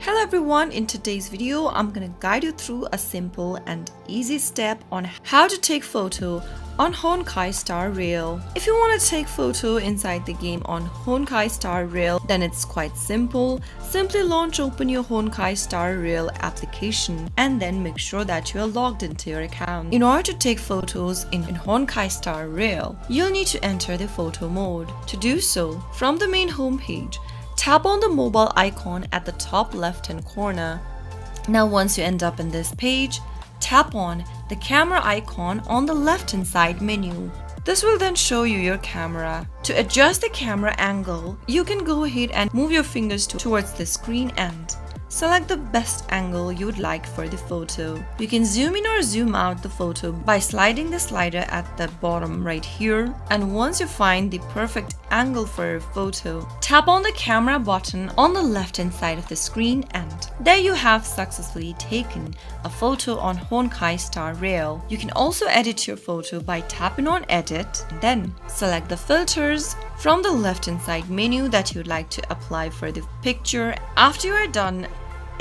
Hello everyone, in today's video I'm gonna guide you through a simple and easy step on how to take photo on Honkai Star Rail. If you want to take photo inside the game on Honkai Star Rail, then it's quite simple. Simply launch open your Honkai Star Rail application and then make sure that you are logged into your account. In order to take photos in Honkai Star Rail, you'll need to enter the photo mode. To do so, from the main home page, tap on the mobile icon at the top left hand corner. Now once you end up in this page, tap on the camera icon on the left hand side menu. This will then show you your camera. To adjust the camera angle, you can go ahead and move your fingers towards the screen and select the best angle you would like for the photo. You can zoom in or zoom out the photo by sliding the slider at the bottom right here. And once you find the perfect angle for your photo, tap on the camera button on the left hand side of the screen and there you have successfully taken a photo on Honkai Star Rail. You can also edit your photo by tapping on edit and then select the filters from the left hand side menu that you'd like to apply for the picture. After you are done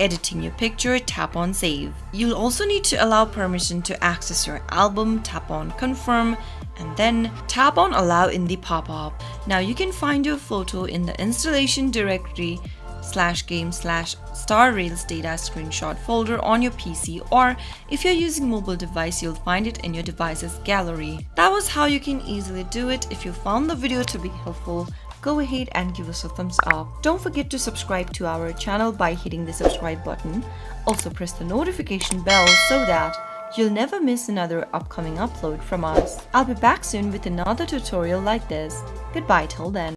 editing your picture, tap on save. You'll also need to allow permission to access your album, tap on confirm and then tap on allow in the pop-up. Now you can find your photo in the installation directory /game/Star Rail's data screenshot folder on your PC, or if you're using mobile device, you'll find it in your device's gallery. That was how you can easily do it. If you found the video to be helpful, go ahead and give us a thumbs up. Don't forget to subscribe to our channel by hitting the subscribe button. Also press the notification bell so that you'll never miss another upcoming upload from us. I'll be back soon with another tutorial like this. Goodbye till then.